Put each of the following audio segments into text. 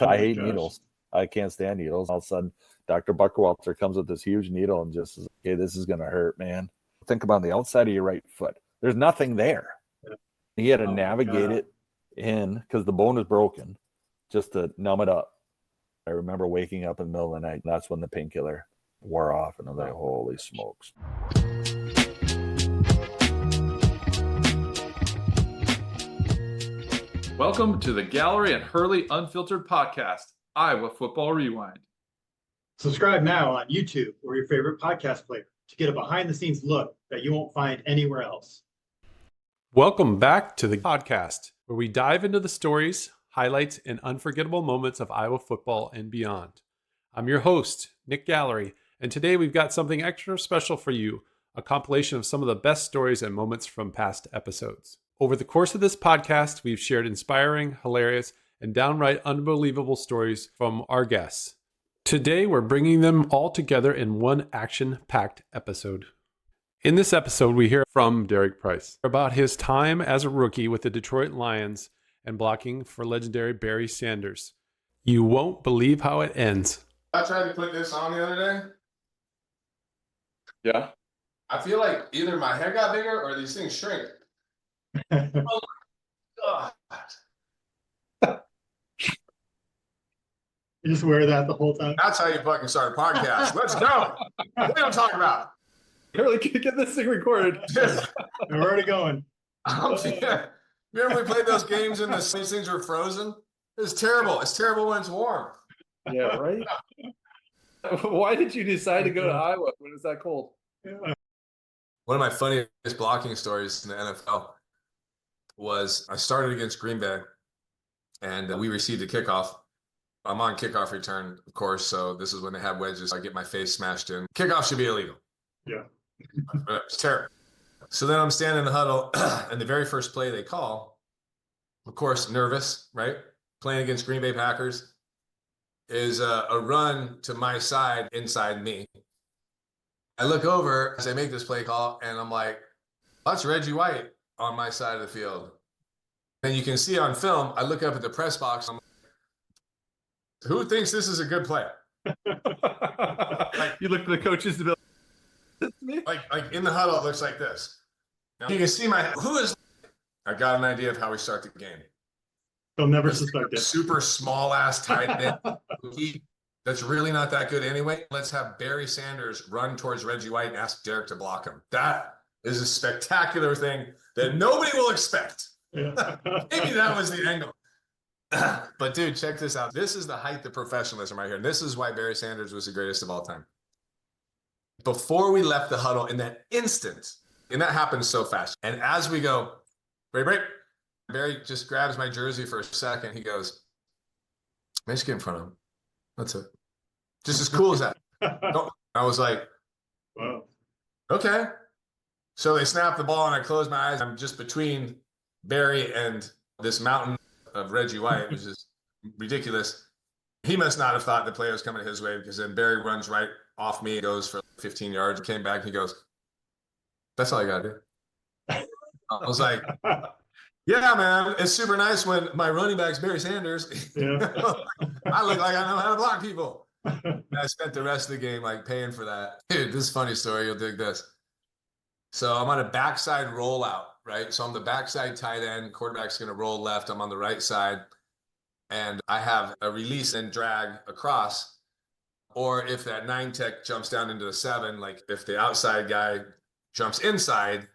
I hate needles. I can't stand needles. All of a sudden, Dr. Buckwalter comes with this huge needle and just says, okay, this is going to hurt, man. Think about the outside of your right foot. There's nothing there. Yeah. He had to navigate it in because the bone is broken just to numb it up. I remember waking up in the middle of the night. And that's when the painkiller wore off. And I was like, holy smokes. Welcome to the Gallery and Hurley Unfiltered podcast, Iowa Football Rewind. Subscribe now on YouTube or your favorite podcast player to get a behind-the-scenes look that you won't find anywhere else. Welcome back to the podcast, where we dive into the stories, highlights, and unforgettable moments of Iowa football and beyond. I'm your host, Nick Gallery, and today we've got something extra special for you, a compilation of some of the best stories and moments from past episodes. Over the course of this podcast, we've shared inspiring, hilarious, and downright unbelievable stories from our guests. Today, we're bringing them all together in one action-packed episode. In this episode, we hear from Derek Price about his time as a rookie with the Detroit Lions and blocking for legendary Barry Sanders. You won't believe how it ends. I tried to put this on the other day. Yeah. I feel like either my head got bigger or these things shrink. Oh my God. You just wear that the whole time? That's how you fucking start a podcast. Let's go. What are you talking about? Hurley, get this thing recorded. We're already going. Yeah. Remember we played those games and these things were frozen? It's terrible. It's terrible when it's warm. Yeah, right? Why did you decide to go to Iowa when it's that cold? Yeah. One of my funniest blocking stories in the NFL was I started against Green Bay, and we received a kickoff. I'm on kickoff return, of course, so this is when they have wedges. I get my face smashed in. Kickoff should be illegal. Yeah. It's terrible. So then I'm standing in the huddle, and the very first play they call, of course, nervous, right? Playing against Green Bay Packers, is a run to my side, inside me. I look over as I make this play call, and I'm like, that's Reggie White on my side of the field. And you can see on film, I look up at the press box. I'm like, who thinks this is a good play? Like, you look at the coaches to be like in the huddle, it looks like this. Now you can see I got an idea of how we start the game. They'll never suspect it. Super small ass tight end. That's really not that good anyway. Let's have Barry Sanders run towards Reggie White and ask Derek to block him. That is a spectacular thing that nobody will expect. Yeah. Maybe that was the angle. But dude, check this out. This is the height of professionalism right here. And this is why Barry Sanders was the greatest of all time. Before we left the huddle, in that instant, and that happens so fast. And as we go, break, Barry just grabs my jersey for a second. He goes, "Man, just get in front of him. That's it." Just as cool as that. I was like, wow. Okay. So they snap the ball and I close my eyes. I'm just between Barry and this mountain of Reggie White, which is ridiculous. He must not have thought the play was coming his way, because then Barry runs right off me, goes for 15 yards, came back, and he goes, "That's all you got to do." I was like, yeah, man, it's super nice when my running back's Barry Sanders. Yeah. I look like I know how to block people. And I spent the rest of the game like paying for that. Dude, this is a funny story. You'll dig this. So I'm on a backside rollout, right? So I'm the backside tight end. Quarterback's going to roll left. I'm on the right side. And I have a release and drag across. Or if that 9 tech jumps down into the 7, like if the outside guy jumps inside,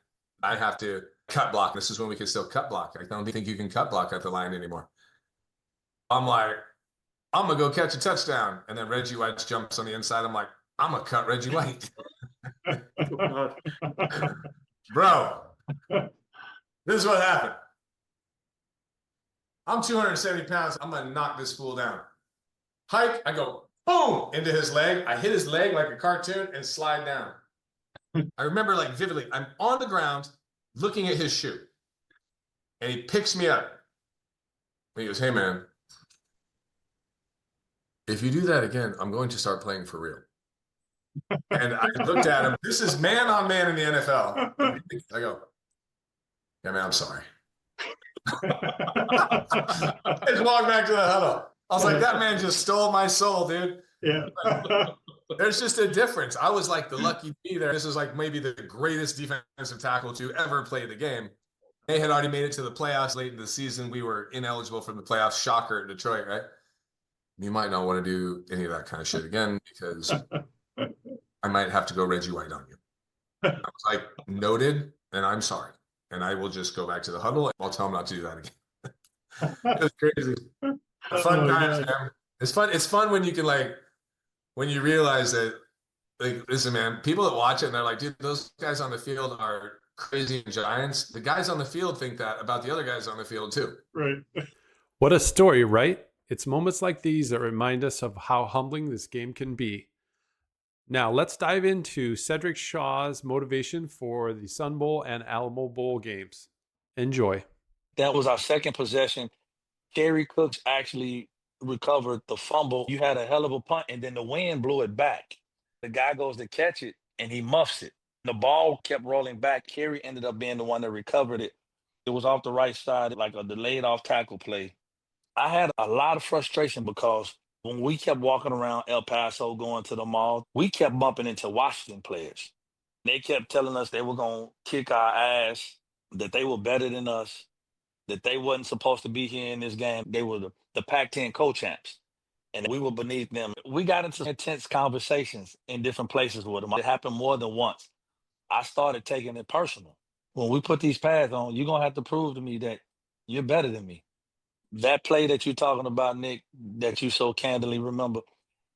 I have to cut block. This is when we can still cut block. I don't think you can cut block at the line anymore. I'm like, I'm going to go catch a touchdown. And then Reggie White jumps on the inside. I'm like, I'm going to cut Reggie White. Bro, this is what happened. I'm 270 pounds. I'm going to knock this fool down. Hike, I go, boom, into his leg. I hit his leg like a cartoon and slide down. I remember like vividly, I'm on the ground looking at his shoe. And he picks me up. He goes, "Hey, man, if you do that again, I'm going to start playing for real." And I looked at him. This is man on man in the NFL. I go, "Yeah, man, I'm sorry." I just walked back to the huddle. I was like, that man just stole my soul, dude. Yeah. There's just a difference. I was like the lucky bee there. This is like maybe the greatest defensive tackle to ever play the game. They had already made it to the playoffs late in the season. We were ineligible for the playoffs. Shocker at Detroit, right? You might not want to do any of that kind of shit again because I might have to go Reggie White on you. I was like, noted, and I'm sorry. And I will just go back to the huddle and I'll tell him not to do that again. It's crazy. Fun times, man. It's fun. It's fun when you can when you realize that, like, listen, man, people that watch it and they're like, dude, those guys on the field are crazy giants. The guys on the field think that about the other guys on the field too. Right. What a story, right? It's moments like these that remind us of how humbling this game can be. Now, let's dive into Sedrick Shaw's motivation for the Sun Bowl and Alamo Bowl games. Enjoy. That was our second possession. Kerry Cooks actually recovered the fumble. You had a hell of a punt, and then the wind blew it back. The guy goes to catch it, and he muffs it. The ball kept rolling back. Kerry ended up being the one that recovered it. It was off the right side, like a delayed off tackle play. I had a lot of frustration because when we kept walking around El Paso going to the mall, we kept bumping into Washington players. They kept telling us they were going to kick our ass, that they were better than us, that they wasn't supposed to be here in this game. They were the Pac-10 co-champs, and we were beneath them. We got into intense conversations in different places with them. It happened more than once. I started taking it personal. When we put these pads on, you're going to have to prove to me that you're better than me. That play that you're talking about, Nick, that you so candidly remember,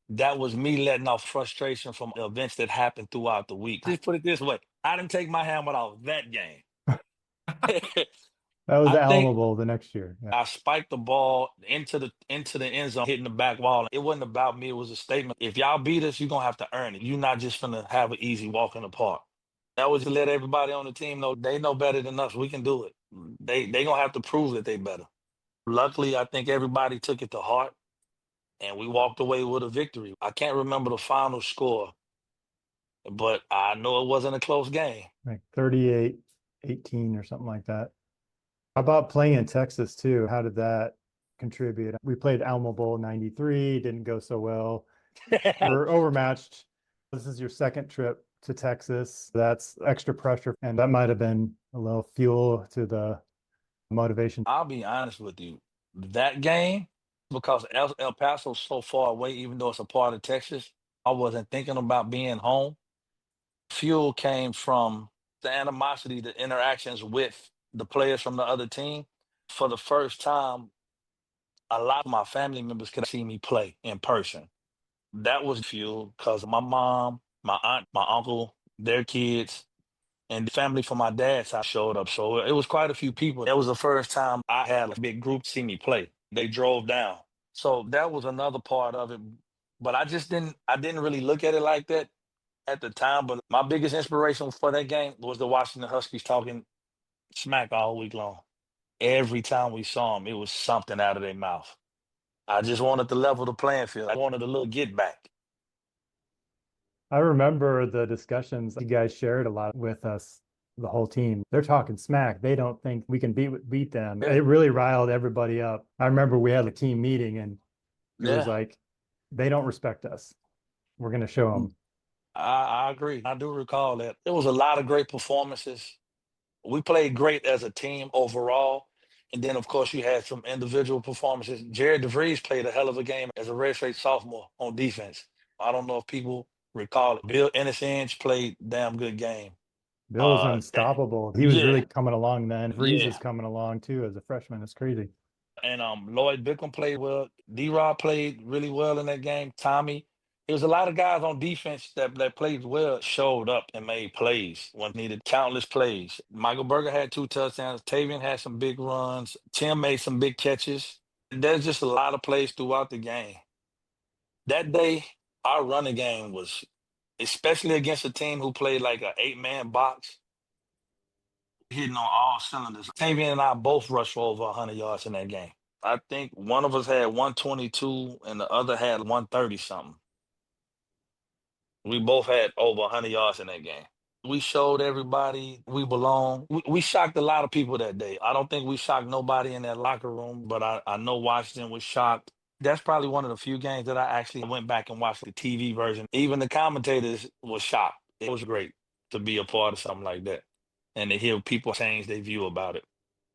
that was me letting off frustration from events that happened throughout the week. Just put it this way. I didn't take my helmet off that game. That was the I think Alamo Bowl the next year. Yeah. I spiked the ball into the end zone, hitting the back wall. It wasn't about me. It was a statement. If y'all beat us, you're going to have to earn it. You're not just going to have an easy walk in the park. That was to let everybody on the team know they know better than us. We can do it. They going to have to prove that they better. Luckily, I think everybody took it to heart, and we walked away with a victory. I can't remember the final score, but I know it wasn't a close game. Like 38-18 or something like that. How about playing in Texas too? How did that contribute? We played Alamo Bowl 93, didn't go so well. We're overmatched. This is your second trip to Texas. That's extra pressure, and that might have been a little fuel to the motivation. I'll be honest with you. That game, because El Paso's so far away, even though it's a part of Texas, I wasn't thinking about being home. Fuel came from the animosity, the interactions with the players from the other team. For the first time, a lot of my family members could see me play in person. That was fuel because my mom, my aunt, my uncle, their kids, and the family from my dad's side showed up. So it was quite a few people. That was the first time I had a big group see me play. They drove down. So that was another part of it. But I didn't really look at it like that at the time. But my biggest inspiration for that game was the Washington Huskies talking smack all week long. Every time we saw them, it was something out of their mouth. I just wanted to level the playing field. I wanted a little get back. I remember the discussions you guys shared a lot with us, the whole team. They're talking smack. They don't think we can beat them. It really riled everybody up. I remember we had a team meeting and it was like, they don't respect us. We're going to show them. I agree. I do recall that. There was a lot of great performances. We played great as a team overall. And then, of course, you had some individual performances. Jared DeVries played a hell of a game as a redshirt sophomore on defense. I don't know if people recall it. Bill Innocence played a damn good game. Bill was unstoppable. He was really coming along then. Freeze is coming along too as a freshman. It's crazy. And Lloyd Bickham played well. D-Rob played really well in that game. Tommy. There was a lot of guys on defense that played well, showed up and made plays when needed, countless plays. Michael Berger had 2 touchdowns. Tavian had some big runs. Tim made some big catches. There's just a lot of plays throughout the game. That day, our running game was, especially against a team who played like an 8-man box, hitting on all cylinders. Tavian and I both rushed for over 100 yards in that game. I think one of us had 122 and the other had 130-something. We both had over 100 yards in that game. We showed everybody we belong. We shocked a lot of people that day. I don't think we shocked nobody in that locker room, but I know Washington was shocked. That's probably one of the few games that I actually went back and watched the TV version. Even the commentators were shocked. It was great to be a part of something like that and to hear people change their view about it.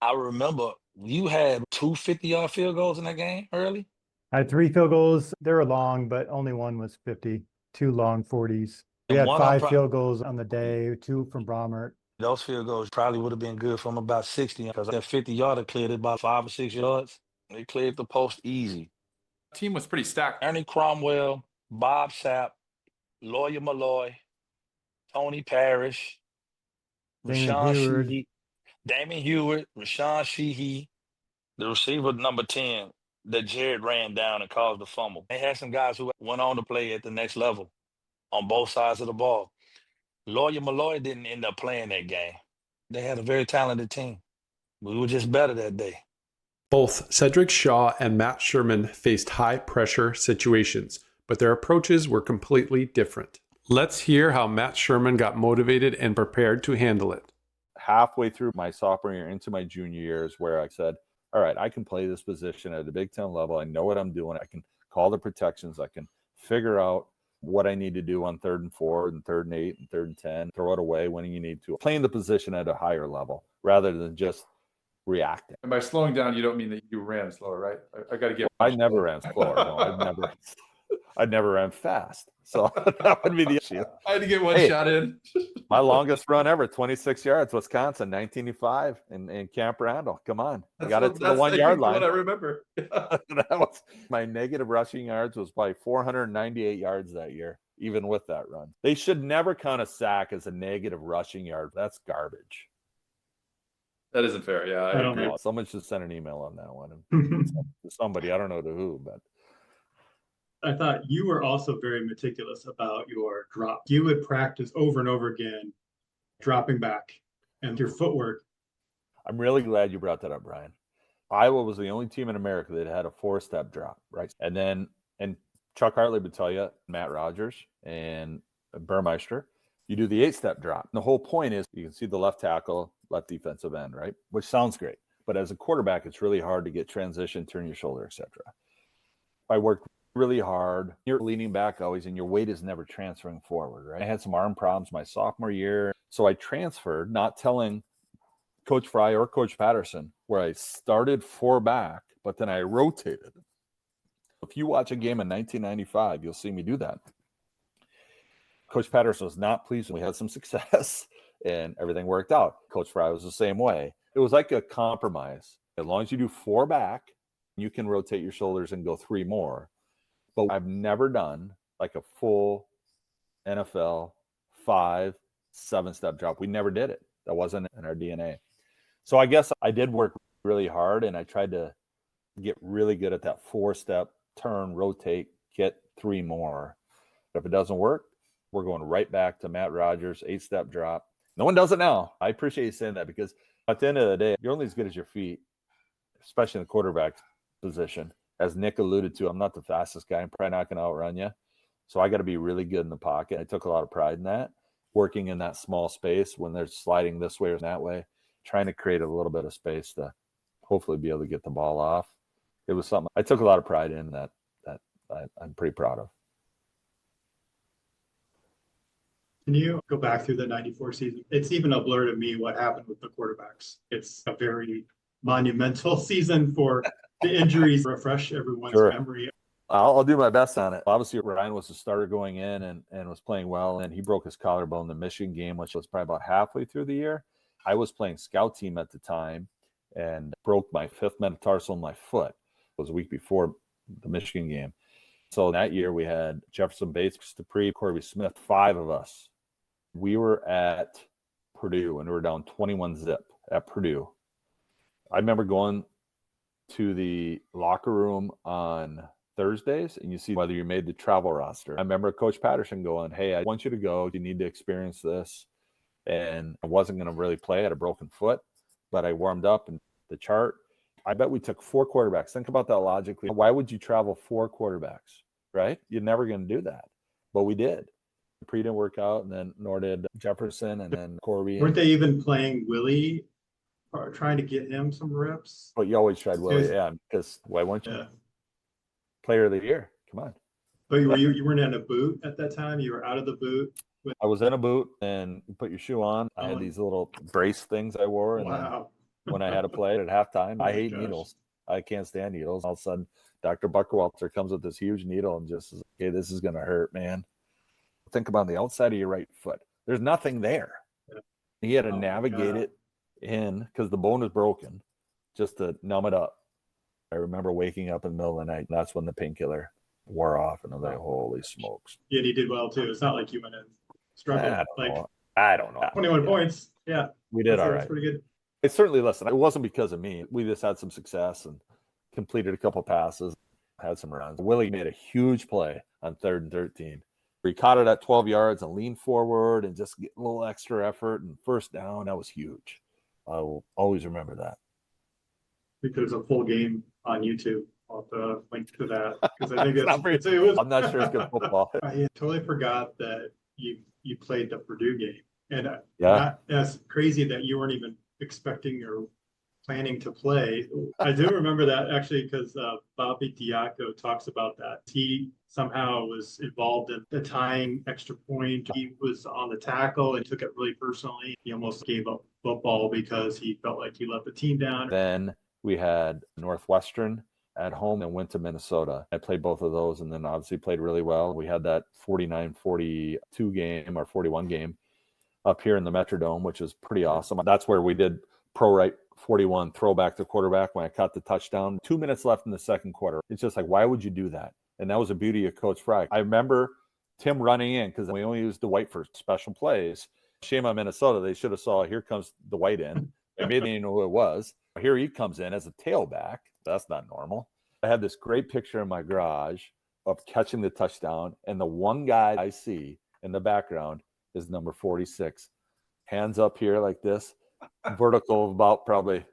I remember you had 2 50-yard field goals in that game early. I had 3 field goals. They were long, but only one was 50, 2 long 40s. We And had one 5 field goals on the day, 2 from Bromert. Those field goals probably would have been good from about 60 because that 50-yarder cleared it about 5 or 6 yards. They cleared the post easy. Team was pretty stacked. Ernie Cromwell, Bob Sapp, Lawyer Malloy, Tony Parrish, Damon Rashawn Heward. Sheehy, Damon Heward, Rashawn Sheehy, the receiver number 10 that Jared ran down and caused the fumble. They had some guys who went on to play at the next level on both sides of the ball. Lawyer Malloy didn't end up playing that game. They had a very talented team. We were just better that day. Both Sedrick Shaw and Matt Sherman faced high-pressure situations, but their approaches were completely different. Let's hear how Matt Sherman got motivated and prepared to handle it. Halfway through my sophomore year into my junior year is where I said, all right, I can play this position at the Big Ten level. I know what I'm doing. I can call the protections. I can figure out what I need to do on 3rd and 4 and 3rd and 8 and 3rd and 10, throw it away when you need to. Playing the position at a higher level rather than just reacting. And by slowing down, you don't mean that you ran slower, right? I got to get. I never ran slower. No, I never ran fast. So that would be the issue. I had to get one shot in. My longest run ever, 26 yards, Wisconsin, 1985 in Camp Randall. Come on. I got it to the 1 yard line. What I remember. That was my negative rushing yards was by 498 yards that year, even with that run. They should never count a sack as a negative rushing yard. That's garbage. That isn't fair. Yeah, I don't agree. know. Someone should send an email on that one. Somebody, I don't know to who, but I thought you were also very meticulous about your drop. You would practice over and over again, dropping back and your footwork. I'm really glad you brought that up, Brian. Iowa was the only team in America that had a 4-step drop, right? And Chuck Hartley would tell you, Matt Rogers and Burmeister, you do the 8-step drop. And the whole point is you can see the left tackle, left defensive end, right? Which sounds great. But as a quarterback, it's really hard to get transition, turn your shoulder, etc. I worked really hard. You're leaning back always, and your weight is never transferring forward, right? I had some arm problems my sophomore year. So I transferred, not telling Coach Fry or Coach Patterson, where I started 4 back, but then I rotated. If you watch a game in 1995, you'll see me do that. Coach Patterson was not pleased. We had some success and everything worked out. Coach Fry was the same way. It was like a compromise. As long as you do 4 back, you can rotate your shoulders and go 3 more. But I've never done like a full NFL 5, 7-step drop. We never did it. That wasn't in our DNA. So I guess I did work really hard, and I tried to get really good at that 4-step turn, rotate, get 3 more. But if it doesn't work, we're going right back to Matt Rogers, 8-step drop. No one does it now. I appreciate you saying that because at the end of the day, you're only as good as your feet, especially in the quarterback position. As Nick alluded to, I'm not the fastest guy. I'm probably not going to outrun you. So I got to be really good in the pocket. I took a lot of pride in that, working in that small space when they're sliding this way or that way, trying to create a little bit of space to hopefully be able to get the ball off. It was something I took a lot of pride in that I'm pretty proud of. Can you go back through the 94 season? It's even a blur to me what happened with the quarterbacks. It's a very monumental season for the injuries. Refresh everyone's memory. I'll do my best on it. Obviously, Ryan was the starter going in and was playing well, and he broke his collarbone in the Michigan game, which was probably about halfway through the year. I was playing scout team at the time and broke my 5th metatarsal in my foot. It was a week before the Michigan game. So that year we had Jefferson Bates, Dupree, Corby Smith, 5 of us. We were at Purdue, and we were down 21-0 at Purdue. I remember going to the locker room on Thursdays, and you see whether you made the travel roster. I remember Coach Patterson going, hey, I want you to go. You need to experience this. And I wasn't going to really play. I had a broken foot, but I warmed up and the chart. I bet we took 4 quarterbacks. Think about that logically. Why would you travel 4 quarterbacks, right? You're never going to do that. But we did. Pre didn't work out, and then nor did Jefferson, and then Corby. Weren't they even playing Willie or trying to get him some reps? But you always tried Willie, yeah, because why wouldn't you? Yeah. player of the year. Come on. But you weren't in a boot at that time? You were out of the boot? I was in a boot, and you put your shoe on. I had these little brace things I wore, and Wow. then when I had to play at halftime, Oh I my hate gosh. needles. I can't stand needles. All of a sudden, Dr. Buckwalter comes with this huge needle and just says, okay, this is going to hurt, man. Think about the outside of your right foot. There's nothing there. Yeah. He had to Oh my navigate God. it in because the bone is broken just to numb it up. I remember waking up in the middle of the night. And that's when the painkiller wore off, and I was like, holy smokes. Yeah, and he did well too. It's not like you went in struggled. I don't know. 21 points. Yeah. We did all That's right. pretty good. It certainly, listen, it wasn't because of me. We just had some success and completed a couple passes, had some runs. Willie made a huge play on 3rd and 13. He caught it at 12 yards and leaned forward and just get a little extra effort, and first down. That was huge. I will always remember that. Because a full game on YouTube. I'll have to link to that because I think It's not very- it was. I'm not sure it's good football. I totally forgot that you played the Purdue game, and Yeah. that's crazy that you weren't even expecting or planning to play. I do remember that actually because Bobby Diaco talks about that. He somehow was involved in the tying extra point. He was on the tackle and took it really personally. He almost gave up football because he felt like he let the team down. Then we had Northwestern at home and went to Minnesota. I played both of those, and then obviously played really well. We had that 49-42 game or 41 game up here in the Metrodome, which was pretty awesome. That's where we did pro right 41 throwback to quarterback when I caught the touchdown. 2 minutes left in the second quarter. It's just like, why would you do that? And that was the beauty of Coach Fry. I remember Tim running in because we only used Dwight for special plays. Shame on Minnesota. They should have saw, here comes Dwight in. Maybe they didn't know who it was. Here he comes in as a tailback. That's not normal. I had this great picture in my garage of catching the touchdown, and the one guy I see in the background is number 46. Hands up here like this, vertical of about probably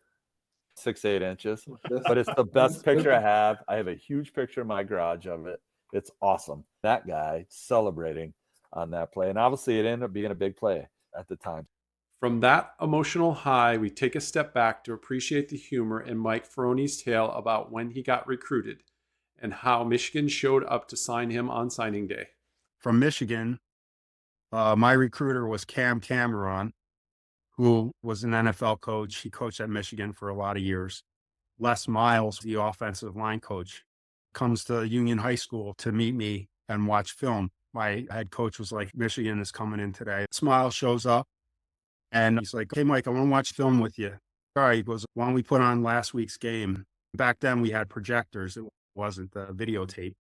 6-8 inches. But it's the best picture I have. I have a huge picture in my garage of it. It's awesome. That guy celebrating on that play. And obviously it ended up being a big play at the time. From that emotional high, we take a step back to appreciate the humor in Mike Ferroni's tale about when he got recruited and how Michigan showed up to sign him on signing day. From Michigan, my recruiter was Cam Cameron, who was an NFL coach. He coached at Michigan for a lot of years. Les Miles, the offensive line coach, comes to Union High School to meet me and watch film. My head coach was like, Michigan is coming in today. Miles shows up and he's like, hey, Mike, I want to watch film with you. All right, he goes, why don't we put on last week's game? Back then we had projectors. It wasn't the videotape.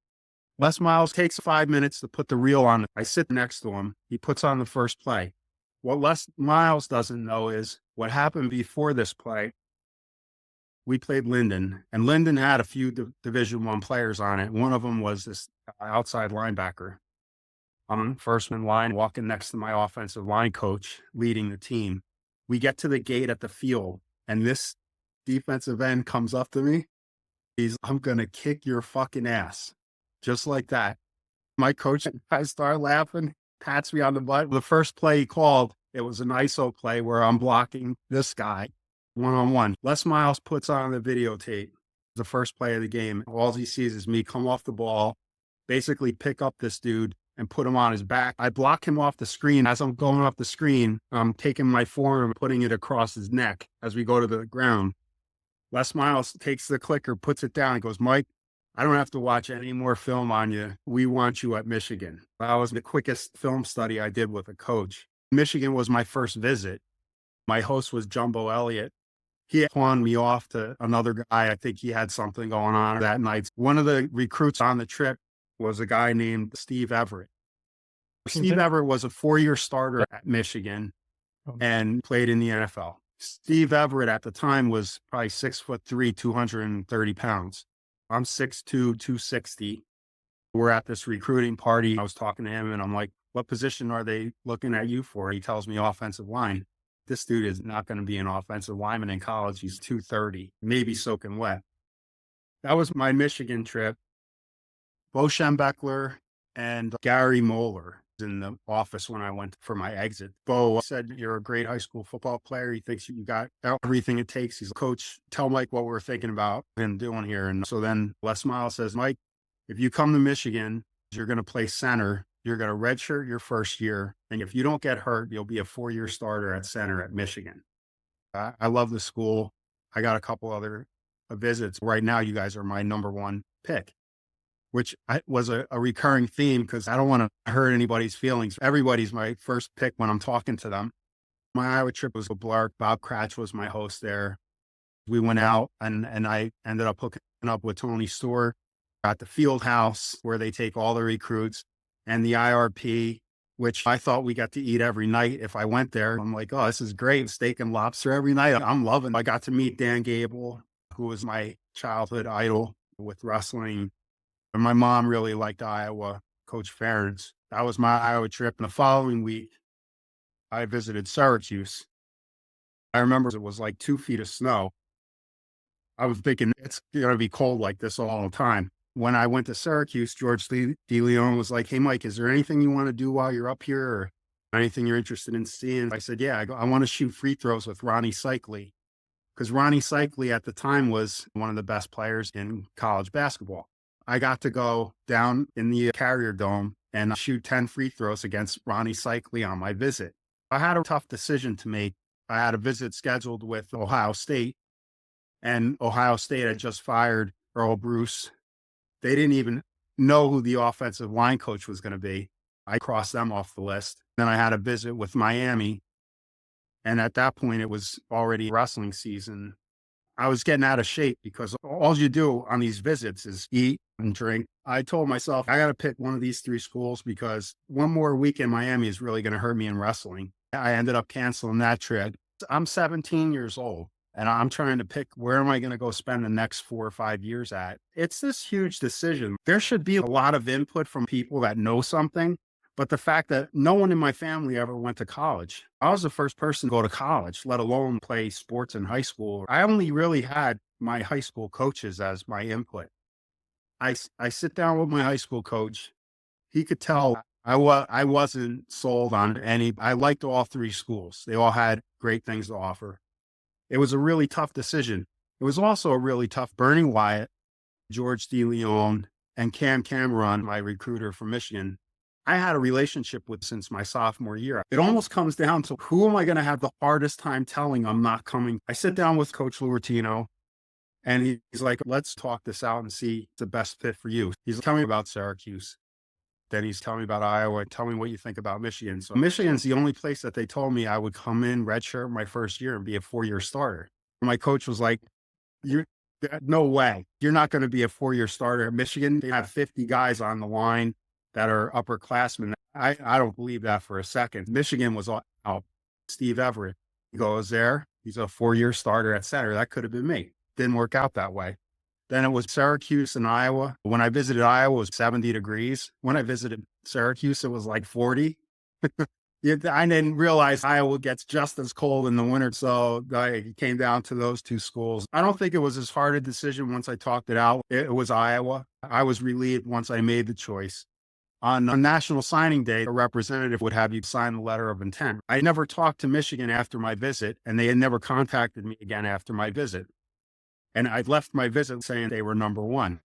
Les Miles takes 5 minutes to put the reel on. I sit next to him. He puts on the first play. What Les Miles doesn't know is what happened before this play. We played Linden, and Linden had a few Division I players on it. One of them was this outside linebacker. I'm first in line, walking next to my offensive line coach, leading the team. We get to the gate at the field, and this defensive end comes up to me. I'm going to kick your fucking ass. Just like that. My coach, I start laughing, pats me on the butt. The first play he called, it was an ISO play where I'm blocking this guy one-on-one. Les Miles puts on the videotape, the first play of the game. All he sees is me come off the ball, basically pick up this dude and put him on his back. I block him off the screen. As I'm going off the screen, I'm taking my forearm and putting it across his neck as we go to the ground. Les Miles takes the clicker, puts it down, and goes, Mike, I don't have to watch any more film on you. We want you at Michigan. That was the quickest film study I did with a coach. Michigan was my first visit. My host was Jumbo Elliott. He pawned me off to another guy. I think he had something going on that night. One of the recruits on the trip was a guy named Steve Everett. Steve Everett was a 4-year starter at Michigan and played in the NFL. Steve Everett at the time was probably 6'3", 230 pounds. I'm 6'2", 260. We're at this recruiting party. I was talking to him and I'm like, what position are they looking at you for? He tells me offensive line. This dude is not going to be an offensive lineman in college. He's 230, maybe soaking wet. That was my Michigan trip. Bo Schembechler and Gary Moeller in the office when I went for my exit. Bo said, you're a great high school football player. He thinks you got everything it takes. He's a coach. Tell Mike what we're thinking about him doing here. And so then Les Miles says, Mike, if you come to Michigan, you're going to play center. You're going to redshirt your first year. And if you don't get hurt, you'll be a 4-year starter at center at Michigan. I love the school. I got a couple other visits. Right now, you guys are my number one pick, which was a recurring theme because I don't want to hurt anybody's feelings. Everybody's my first pick when I'm talking to them. My Iowa trip was a blur. Bob Cratch was my host there. We went out and I ended up hooking up with Tony Stewart at the field house where they take all the recruits, and the IRP, which I thought we got to eat every night if I went there. I'm like, oh, this is great. Steak and lobster every night. I'm loving it. I got to meet Dan Gable, who was my childhood idol with wrestling. And my mom really liked Iowa, Coach Ferentz. That was my Iowa trip. And the following week, I visited Syracuse. I remember it was like 2 feet of snow. I was thinking it's going to be cold like this all the time. When I went to Syracuse, George DeLeon was like, hey, Mike, is there anything you want to do while you're up here or anything you're interested in seeing? I said, yeah, I want to shoot free throws with Ronnie Cycli, because Ronnie Cycli at the time was one of the best players in college basketball. I got to go down in the Carrier Dome and shoot 10 free throws against Ronnie Cycli on my visit. I had a tough decision to make. I had a visit scheduled with Ohio State, and Ohio State had just fired Earl Bruce. They didn't even know who the offensive line coach was going to be. I crossed them off the list. Then I had a visit with Miami. And at that point, it was already wrestling season. I was getting out of shape because all you do on these visits is eat and drink. I told myself, I got to pick one of these 3 schools because one more week in Miami is really going to hurt me in wrestling. I ended up canceling that trip. I'm 17 years old. And I'm trying to pick where am I going to go spend the next 4 or 5 years at. It's this huge decision. There should be a lot of input from people that know something. But the fact that no one in my family ever went to college. I was the first person to go to college, let alone play sports in high school. I only really had my high school coaches as my input. I sit down with my high school coach. He could tell I wasn't sold on any. I liked all 3 schools. They all had great things to offer. It was a really tough decision. It was also a really tough. Bernie Wyatt, George DeLeon, and Cam Cameron, my recruiter from Michigan, I had a relationship with since my sophomore year. It almost comes down to who am I going to have the hardest time telling I'm not coming? I sit down with Coach Lubertino, and he's like, let's talk this out and see the best fit for you. He's telling me about Syracuse. Then he's telling me about Iowa. Tell me what you think about Michigan. So Michigan's the only place that they told me I would come in redshirt my first year and be a 4-year starter. My coach was like, no way. You're not going to be a 4-year starter at Michigan. They have 50 guys on the line that are upperclassmen. I don't believe that for a second. Michigan was out. Steve Everett, he goes there. He's a 4-year starter at center. That could have been me. Didn't work out that way. Then it was Syracuse and Iowa. When I visited Iowa, it was 70 degrees. When I visited Syracuse, it was like 40. I didn't realize Iowa gets just as cold in the winter. So I came down to those 2 schools. I don't think it was as hard a decision once I talked it out. It was Iowa. I was relieved once I made the choice. On National Signing Day, a representative would have you sign the letter of intent. I never talked to Michigan after my visit, and they had never contacted me again after my visit. And I left my visit saying they were number 1.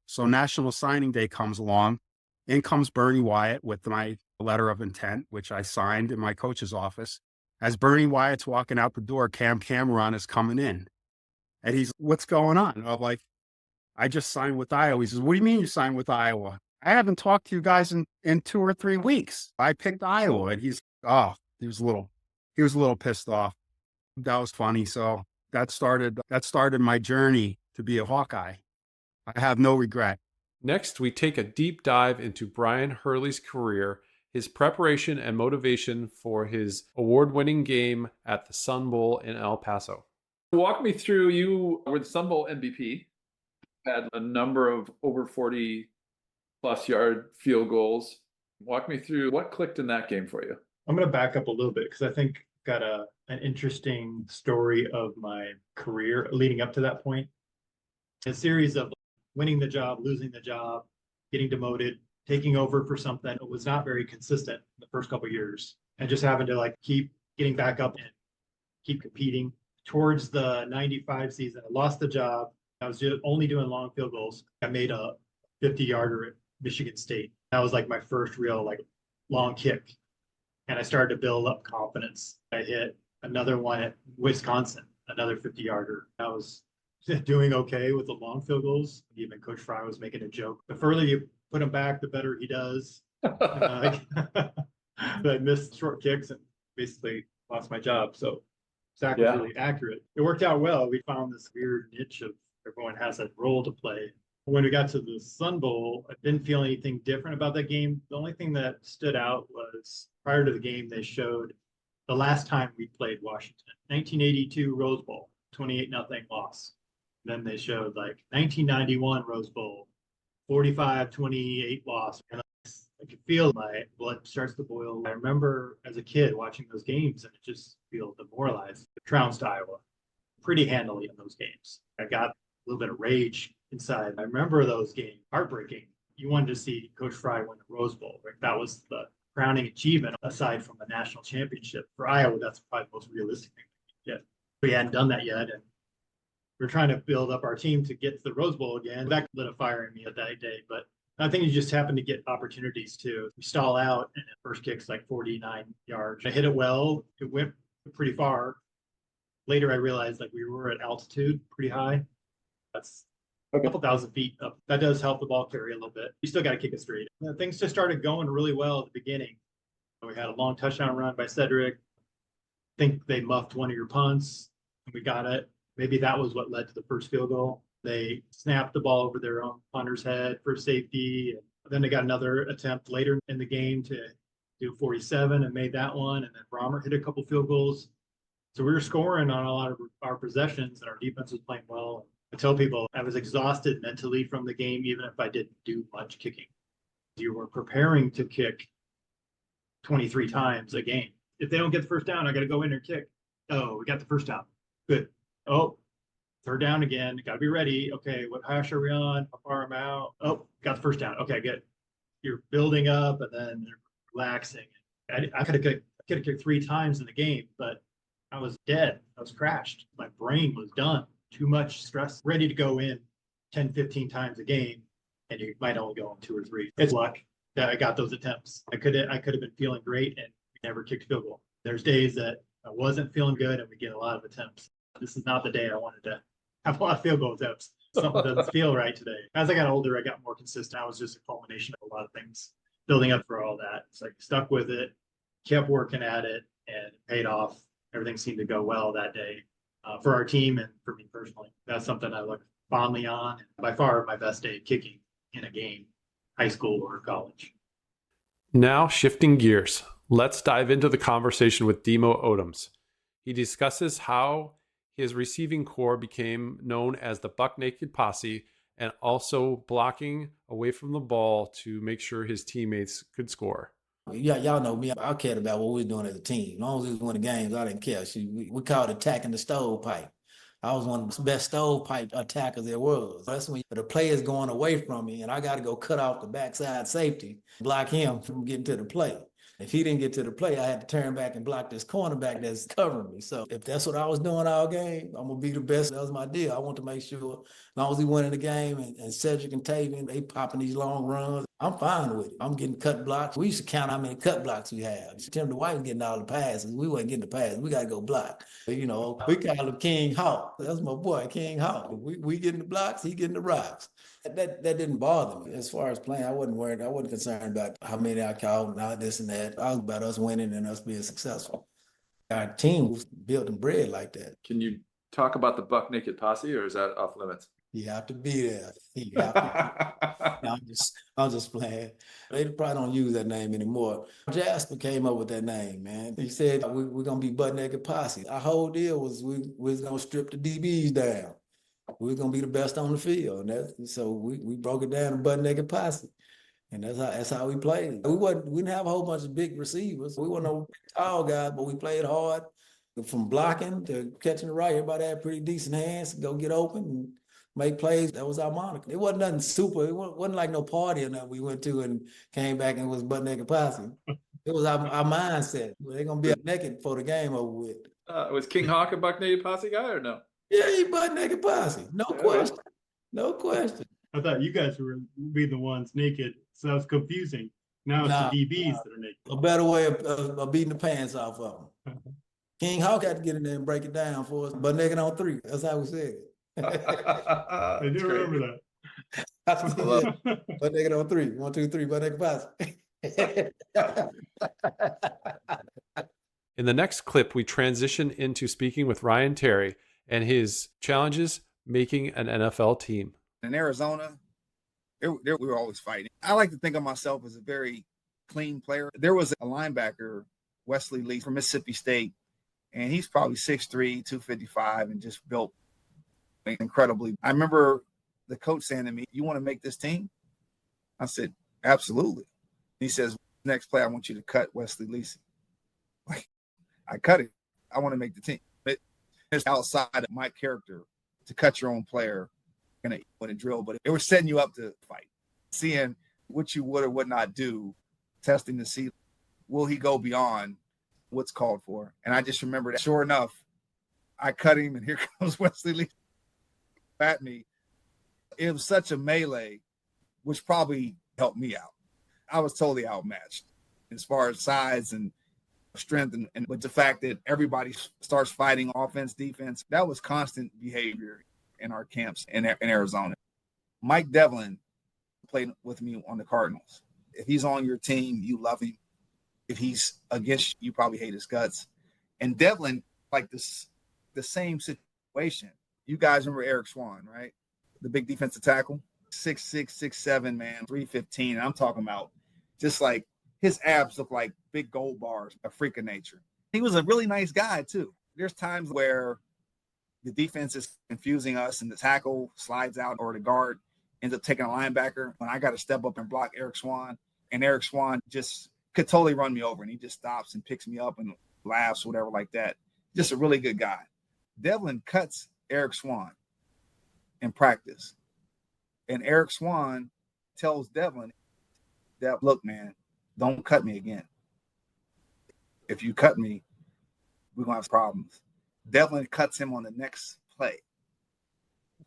So National Signing Day comes along. In comes Bernie Wyatt with my letter of intent, which I signed in my coach's office. As Bernie Wyatt's walking out the door, Cam Cameron is coming in. And he's, what's going on? And I'm like, I just signed with Iowa. He says, what do you mean you signed with Iowa? I haven't talked to you guys in 2 or 3 weeks. I picked Iowa. And he was a little pissed off. That was funny. So that started my journey to be a Hawkeye. I have no regret. Next, we take a deep dive into Brion Hurley's career, his preparation and motivation for his award-winning game at the Sun Bowl in El Paso. Walk me through, you were the Sun Bowl MVP, had a number of over 40-plus yard field goals. Walk me through what clicked in that game for you. I'm going to back up a little bit because I think got an interesting story of my career leading up to that point. A series of winning the job, losing the job, getting demoted, taking over for something that was not very consistent in the first couple of years, and just having to keep getting back up and keep competing. Towards the 95 season, I lost the job. I was only doing long field goals. I made a 50-yarder at Michigan State. That was like my first real like long kick. And I started to build up confidence. I hit another one at Wisconsin, another 50-yarder. I was doing okay with the long field goals. Even Coach Fry was making a joke. The further you put him back, the better he does. But I missed short kicks and basically lost my job. So Zach was really accurate. It worked out well. We found this weird niche of everyone has a role to play. When we got to the Sun Bowl, I didn't feel anything different about that game. The only thing that stood out was prior to the game, they showed the last time we played Washington, 1982 Rose Bowl, 28-0 loss. Then they showed like 1991 Rose Bowl, 45-28 loss. And I could feel my blood starts to boil. I remember as a kid watching those games and it just feel demoralized. Trounced Iowa pretty handily in those games. I got a little bit of rage inside. I remember those games, heartbreaking. You wanted to see Coach Fry win the Rose Bowl. Right? That was the crowning achievement aside from the national championship. For Iowa, that's probably the most realistic thing we could get. We hadn't done that yet. And we're trying to build up our team to get to the Rose Bowl again. That lit a fire in me at that day. But I think you just happen to get opportunities too. We stall out and the first kick's like 49 yards. I hit it well. It went pretty far. Later, I realized like we were at altitude pretty high. That's a couple thousand feet up. That does help the ball carry a little bit. You still got to kick it straight. Things just started going really well at the beginning. We had a long touchdown run by Sedrick. I think they muffed one of your punts and we got it. Maybe that was what led to the first field goal. They snapped the ball over their own punter's head for safety. And then they got another attempt later in the game to do 47 and made that one. And then Brommer hit a couple field goals. So we were scoring on a lot of our possessions and our defense was playing well. I tell people I was exhausted mentally from the game, even if I didn't do much kicking. You were preparing to kick 23 times a game. If they don't get the first down, I got to go in and kick. Oh, we got the first down. Good. Oh, third down again. Got to be ready. Okay, what hash are we on? How far am I out? Oh, got the first down. Okay, good. You're building up and then they're relaxing. I could have kicked 3 times in the game, but I was dead. I was crashed. My brain was done. Too much stress. Ready to go in 10, 15 times a game, and you might only go on 2 or 3. It's luck that I got those attempts. I could have been feeling great and we never kicked field goal. There's days that I wasn't feeling good and we get a lot of attempts. This is not the day I wanted to have a lot of field goal attempts. Something doesn't feel right today. As I got older, I got more consistent. I was just a culmination of a lot of things building up for all that. It's like stuck with it, kept working at it, and it paid off. Everything seemed to go well that day for our team and for me personally. That's something I look fondly on. And by far my best day kicking in a game, high school or college. Now shifting gears, let's dive into the conversation with Demo Odems. He discusses how his receiving corps became known as the Buck Naked Posse and also blocking away from the ball to make sure his teammates could score. Yeah, y'all know me. I cared about what we were doing as a team. As long as we was winning games, I didn't care. We called it attacking the stovepipe. I was one of the best stovepipe attackers there was. That's when the play is going away from me and I got to go cut off the backside safety, block him from getting to the play. If he didn't get to the play, I had to turn back and block this cornerback that's covering me. So if that's what I was doing all game, I'm going to be the best. That was my deal. I want to make sure, as long as we winning the game and Sedrick and Tavian, they popping these long runs, I'm fine with it. I'm getting cut blocks. We used to count how many cut blocks we have. Tim Dwight was getting all the passes. We wasn't getting the passes. We got to go block. You know, we call him King Hawk. That's my boy, King Hawk. We getting the blocks, he getting the rocks. That didn't bother me. As far as playing, I wasn't worried. I wasn't concerned about how many I called and all this and that. I was about us winning and us being successful. Our team was built and bred like that. Can you talk about the Buck Naked Posse, or is that off limits? You have to be there. You have to be. I'm just playing. They probably don't use that name anymore. Jasper came up with that name, man. He said, we're going to be Buck Naked Posse. Our whole deal was we was going to strip the DBs down. We were going to be the best on the field. And so we broke it down to Buck Naked Posse. And that's how we played. We didn't have a whole bunch of big receivers. We weren't no tall guys, but we played hard. From blocking to catching the right, everybody had pretty decent hands to go get open and make plays. That was our moniker. It wasn't nothing super. It wasn't like no party or nothing we went to and came back and was Buck Naked Posse. It was our mindset. They're going to be naked before the game over with. Was King Hawk a Buck Naked Posse guy or no? Yeah, he Buck Naked Posse. No question. No question. I thought you guys were being the ones naked, so that was confusing. Now it's Nah. the DBs that are naked. A better way of beating the pants off of them. King Hawk had to get in there and break it down for us, but naked on 3. That's how we said it. I do remember that. That's what he said. But naked on 3. 1, 2, 3, but naked pass. In the next clip, we transition into speaking with Ryan Terry and his challenges making an NFL team. In Arizona, we were always fighting. I like to think of myself as a very clean player. There was a linebacker, Wesley Lee from Mississippi State, and he's probably 6'3", 255, and just built incredibly. I remember the coach saying to me, "You want to make this team?" I said, "Absolutely." He says, "Next play, I want you to cut Wesley Lee." Like, I cut it. I want to make the team. It's outside of my character to cut your own player in a drill, but it was setting you up to fight, seeing what you would or would not do, testing to see, will he go beyond what's called for? And I just remember that. Sure enough, I cut him, and here comes Wesley Lee at me. It was such a melee, which probably helped me out. I was totally outmatched as far as size and strength, and with the fact that everybody starts fighting offense, defense. That was constant behavior in our camps in Arizona. Mike Devlin played with me on the Cardinals. If he's on your team, you love him. If he's against you, probably hate his guts. And Devlin, like this, the same situation. You guys remember Eric Swan, right? The big defensive tackle, 6'6", 6'7", man, 315. And I'm talking about just like his abs look like big gold bars, a freak of nature. He was a really nice guy too. There's times where the defense is confusing us and the tackle slides out or the guard ends up taking a linebacker. When I got to step up and block Eric Swan, and Eric Swan just could totally run me over, and he just stops and picks me up and laughs, whatever like that. Just a really good guy. Devlin cuts Eric Swan in practice. And Eric Swan tells Devlin, "Look, man, don't cut me again. If you cut me, we're going to have problems." Devlin cuts him on the next play.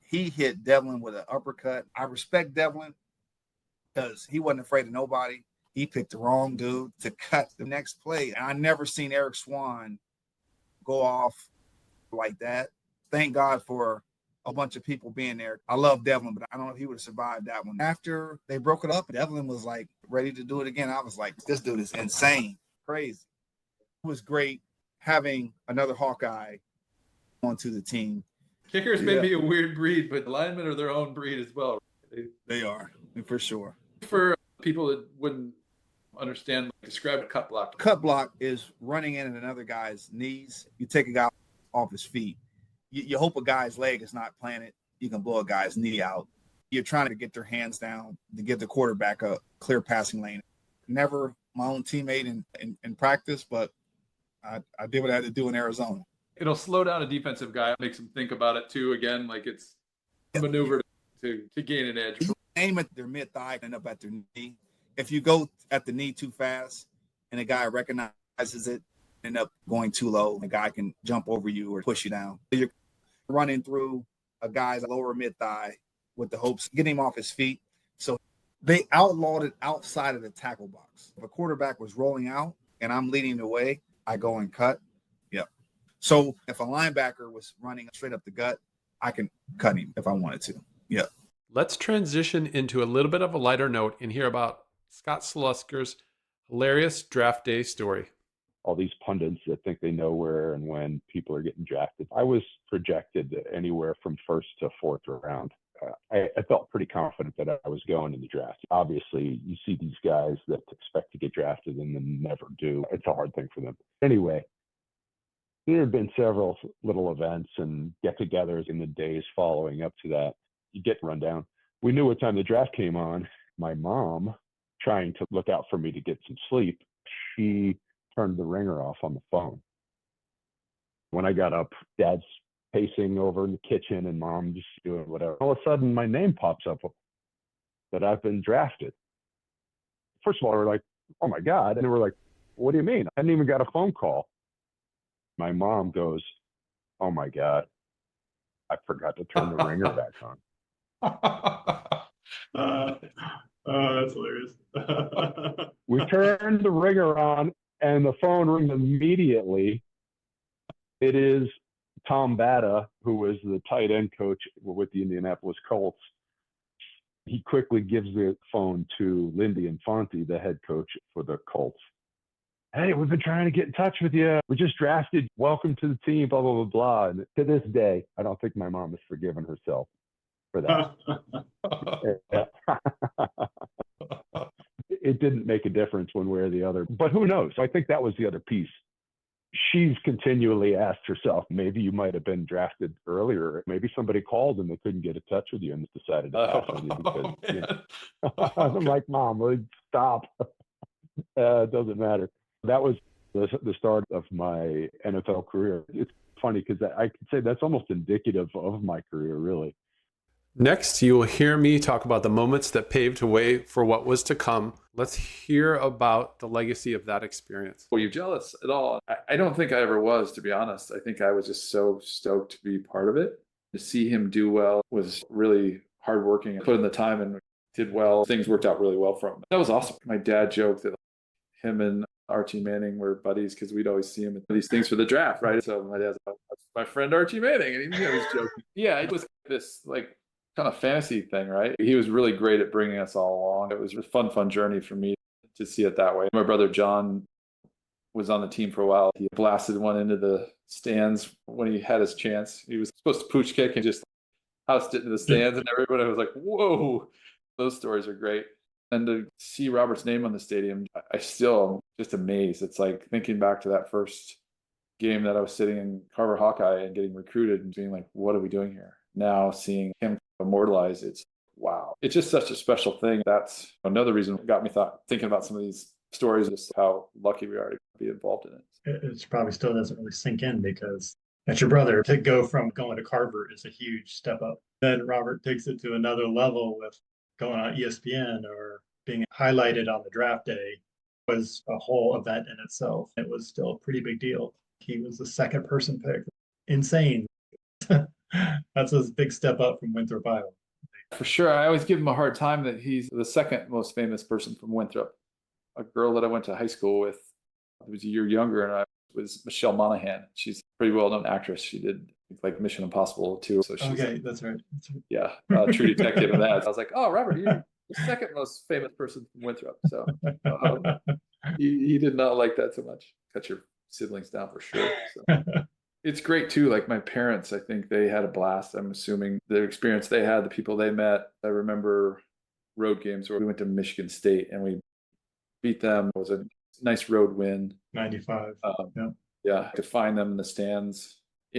He hit Devlin with an uppercut. I respect Devlin because he wasn't afraid of nobody. He picked the wrong dude to cut the next play. And I never seen Eric Swan go off like that. Thank God for a bunch of people being there. I love Devlin, but I don't know if he would have survived that one. After they broke it up, Devlin was like ready to do it again. I was like, this dude is insane, crazy. It was great having another Hawkeye onto the team. Kickers may be a weird breed, but linemen are their own breed as well. They are, for sure. For people that wouldn't understand, describe a cut block. Cut block is running in at another guy's knees. You take a guy off his feet. You hope a guy's leg is not planted. You can blow a guy's knee out. You're trying to get their hands down to give the quarterback a clear passing lane. Never my own teammate in practice, but I did what I had to do in Arizona. It'll slow down a defensive guy, makes him think about it too. Again, like it's a maneuver to gain an edge. Aim at their mid-thigh and up at their knee. If you go at the knee too fast and a guy recognizes it, end up going too low, the guy can jump over you or push you down. You're running through a guy's lower mid-thigh with the hopes of getting him off his feet. So they outlawed it outside of the tackle box. If a quarterback was rolling out and I'm leading the way, I go and cut. Yep. So if a linebacker was running straight up the gut, I can cut him if I wanted to. Yep. Let's transition into a little bit of a lighter note and hear about Scott Slutzker's hilarious draft day story. All these pundits that think they know where and when people are getting drafted. I was projected anywhere from first to fourth round. I felt pretty confident that I was going in the draft. Obviously, you see these guys that expect to get drafted and then never do. It's a hard thing for them. Anyway, there had been several little events and get-togethers in the days following up to that. You get run down. We knew what time the draft came on. My mom, trying to look out for me to get some sleep, she turned the ringer off on the phone. When I got up, Dad's pacing over in the kitchen and Mom just doing whatever. All of a sudden, my name pops up that I've been drafted. First of all, we're like, oh my God. And we're like, what do you mean? I hadn't even got a phone call. My mom goes, oh my God, I forgot to turn the ringer back on. That's hilarious. We turned the ringer on, and the phone rings immediately. It is Tom Batta, who was the tight end coach with the Indianapolis Colts. He quickly gives the phone to Lindy Infante, the head coach for the Colts. Hey, we've been trying to get in touch with you. We just drafted. Welcome to the team, blah, blah, blah, blah. And to this day, I don't think my mom has forgiven herself for that. It didn't make a difference one way or the other. But who knows? I think that was the other piece. She's continually asked herself, maybe you might have been drafted earlier. Maybe somebody called and they couldn't get in touch with you and decided to pass on you because, you know. I'm like, Mom, stop. It doesn't matter. That was the start of my NFL career. It's funny because I could say that's almost indicative of my career, really. Next, you will hear me talk about the moments that paved the way for what was to come. Let's hear about the legacy of that experience. Were you jealous at all? I don't think I ever was, to be honest. I think I was just so stoked to be part of it. To see him do well was really hardworking, put in the time and did well. Things worked out really well for him. That was awesome. My dad joked that him and Archie Manning were buddies because we'd always see him at these things for the draft, right? So my dad's like, that's my friend Archie Manning. And he was joking. Yeah, it was this like kind of fantasy thing, right? He was really great at bringing us all along. It was a fun journey for me to see it that way. My brother John was on the team for a while. He blasted one into the stands when he had his chance. He was supposed to pooch kick and just housed it into the stands, and everybody was like, whoa. Those stories are great. And to see Robert's name on the stadium, I still am just amazed. It's like thinking back to that first game that I was sitting in Carver Hawkeye and getting recruited and being like, what are we doing here? Now seeing him immortalized, it's wow. It's just such a special thing. That's another reason that got me thinking about some of these stories, just how lucky we are to be involved in it. It probably still doesn't really sink in because that's your brother. To go from going to Carver is a huge step up. Then Robert takes it to another level with going on ESPN or being highlighted on the draft day. Was a whole event in itself. It was still a pretty big deal. He was the second person picked. Insane. That's a big step up from Winthrop, Iowa. For sure. I always give him a hard time that he's the second most famous person from Winthrop. A girl that I went to high school with, who was a year younger, and I was Michelle Monaghan. She's a pretty well-known actress. She did like Mission Impossible too. So she's that's right. Yeah, True Detective and that. I was like, oh, Robert, you're the second most famous person from Winthrop. So he did not like that so much. Cut your siblings down for sure. So. It's great too. Like my parents, I think they had a blast. I'm assuming the experience they had, the people they met. I remember road games where we went to Michigan State and we beat them. It was a nice road win. 95. Yeah, to find them in the stands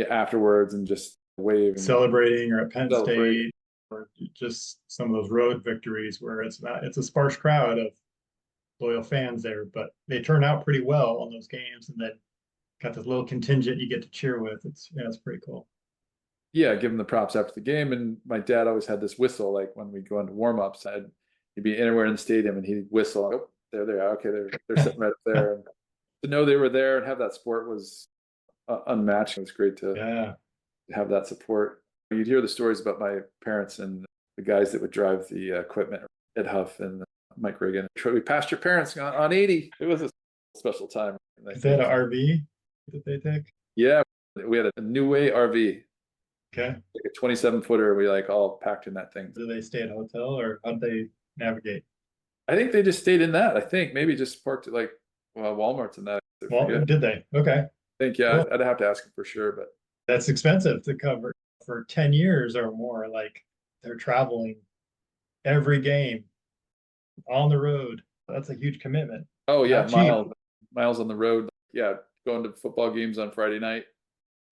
afterwards and just wave. Celebrating or at Penn State or just some of those road victories where it's a sparse crowd of loyal fans there, but they turn out pretty well on those games and then got this little contingent you get to cheer with. It's pretty cool. Yeah, give them the props after the game. And my dad always had this whistle, like when we go into warm-ups, he'd be anywhere in the stadium and he'd whistle. Oh, there they are. Okay, they're sitting right up there. And to know they were there and have that support was unmatched. It was great to have that support. You'd hear the stories about my parents and the guys that would drive the equipment, Ed Huff and Mike Reagan. We passed your parents on 80. It was a special time. Is that an RV that they take? Yeah, we had a New Way RV. Okay. Like a 27-footer. We all packed in that thing. Do they stay at a hotel or how'd they navigate? I think they just stayed in that. I think maybe just parked at Walmart's and that. Well, did they? Okay. I think, yeah, I'd have to ask them for sure, but that's expensive to cover for 10 years or more. Like they're traveling every game on the road. That's a huge commitment. Oh yeah, miles on the road. Yeah, going to football games on Friday night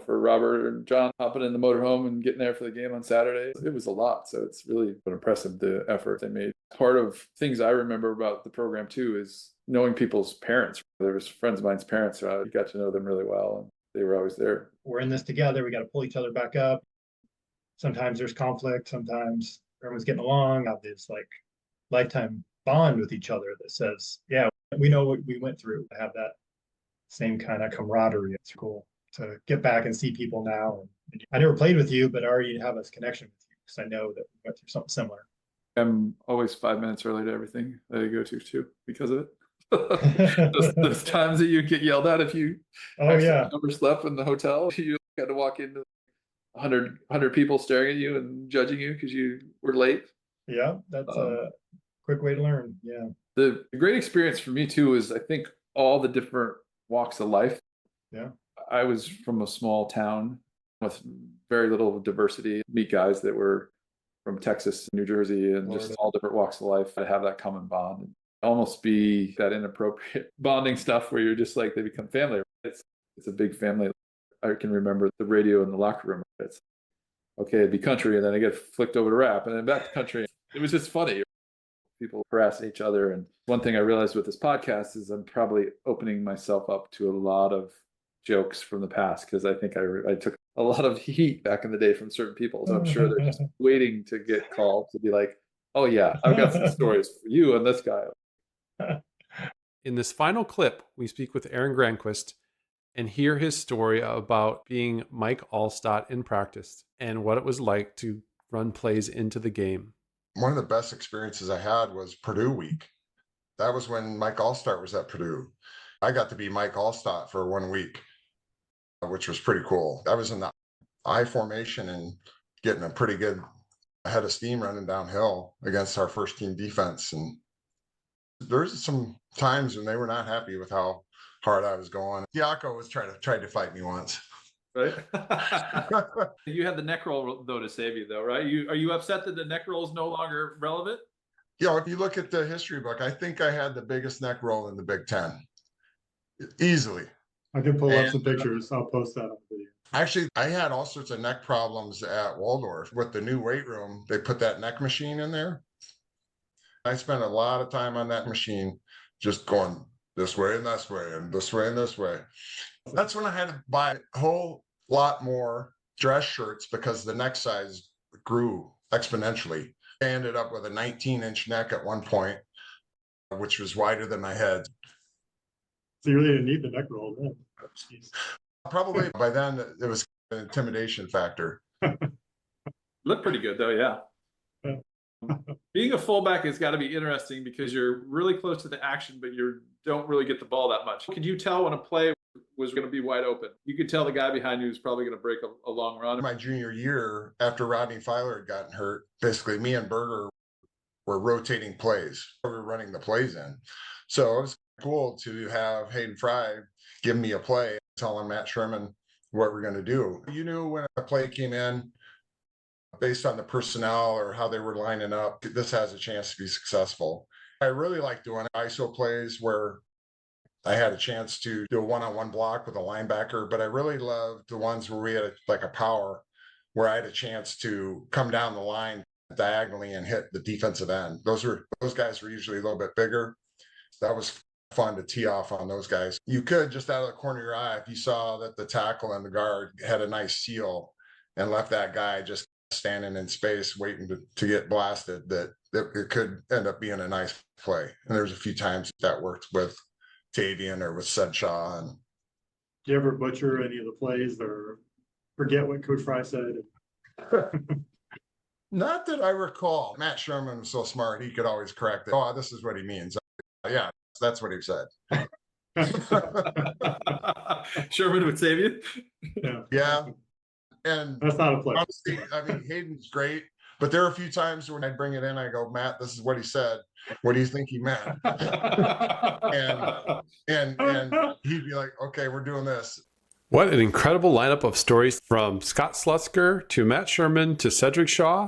for Robert and John, hopping in the motorhome and getting there for the game on Saturday. It was a lot. So it's really impressive, the effort they made. Part of things I remember about the program too is knowing people's parents. There was friends of mine's parents. So I got to know them really well and they were always there. We're in this together. We got to pull each other back up. Sometimes there's conflict. Sometimes everyone's getting along. Have this lifetime bond with each other that says, yeah, we know what we went through. To have that same kind of camaraderie. It's cool to get back and see people now. And I never played with you, but I already have this connection with you because I know that we went through something similar. I'm always 5 minutes early to everything that I go to too because of it. those times that you get yelled at if you overslept in the hotel, you had to walk into 100 people staring at you and judging you because you were late. Yeah, that's a quick way to learn. Yeah. The great experience for me too is I think all the different walks of life. Yeah. I was from a small town with very little diversity. Meet guys that were from Texas, New Jersey, and just all different walks of life that have that common bond. And almost be that inappropriate bonding stuff where you're just like they become family. It's a big family. I can remember the radio in the locker room. It's okay, it'd be country, and then I get flicked over to rap, and then back to country. It was just funny. People harassing each other. And one thing I realized with this podcast is I'm probably opening myself up to a lot of jokes from the past because I think I took a lot of heat back in the day from certain people. So I'm sure they're just waiting to get called to be like, oh yeah, I've got some stories for you and this guy. In this final clip, we speak with Aaron Granquist and hear his story about being Mike Allstott in practice and what it was like to run plays into the game. One of the best experiences I had was Purdue week. That was when Mike Allstott was at Purdue. I got to be Mike Allstott for 1 week, which was pretty cool. I was in the I formation and getting a pretty good head of steam running downhill against our first team defense. And there's some times when they were not happy with how hard I was going. Diaco was tried to fight me once. Right. You had the neck roll though to save you though, right? Are you upset that the neck roll is no longer relevant? Yeah, if you look at the history book, I think I had the biggest neck roll in the Big Ten. Easily. I can pull up some pictures. I'll post that on the video. Actually, I had all sorts of neck problems at Waldorf. With the new weight room, they put that neck machine in there. I spent a lot of time on that machine just going this way and this way and this way and this way. That's when I had to buy a whole lot more dress shirts because the neck size grew exponentially. I ended up with a 19-inch neck at one point, which was wider than my head. So you really didn't need the neck roll then. Probably by then it was an intimidation factor. Looked pretty good though, yeah. Being a fullback has got to be interesting because you're really close to the action, but you don't really get the ball that much. Could you tell when a play was going to be wide open? You could tell the guy behind you was probably going to break a long run. My junior year, after Rodney Filer had gotten hurt, basically me and Berger were rotating plays. We were running the plays in. So it was cool to have Hayden Fry give me a play, telling Matt Sherman what we're going to do. You knew when a play came in, based on the personnel or how they were lining up, this has a chance to be successful. I really like doing ISO plays where I had a chance to do a one-on-one block with a linebacker, but I really loved the ones where we had a power, where I had a chance to come down the line diagonally and hit the defensive end. Those guys were usually a little bit bigger. That was fun to tee off on those guys. You could, just out of the corner of your eye, if you saw that the tackle and the guard had a nice seal and left that guy just standing in space waiting to get blasted, that it could end up being a nice play. And there's a few times that worked with Tavian or with Sedrick Shaw. And do you ever butcher any of the plays or forget what Coach Fry said? Not that I recall. Matt Sherman was so smart, he could always correct it. Oh, this is what he means. Yeah, that's what he said. Sherman would save you. Yeah. And that's not a play. Honestly, I mean, Hayden's great, but there are a few times when I bring it in, I go, Matt, this is what he said. What do you think he meant? and he'd be like, okay, we're doing this. What an incredible lineup of stories, from Scott Slutzker to Matt Sherman to Sedrick Shaw.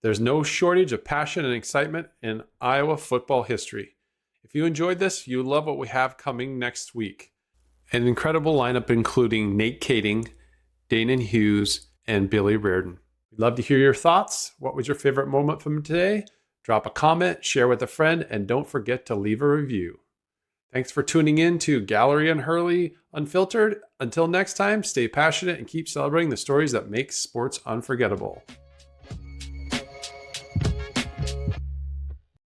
There's no shortage of passion and excitement in Iowa football history. If you enjoyed this, you'll love what we have coming next week. An incredible lineup including Nate Kading, Danon Hughes, and Billy Reardon. We'd love to hear your thoughts. What was your favorite moment from today? Drop a comment, share with a friend, and don't forget to leave a review. Thanks for tuning in to Brion Hurley Unfiltered. Until next time, stay passionate and keep celebrating the stories that make sports unforgettable.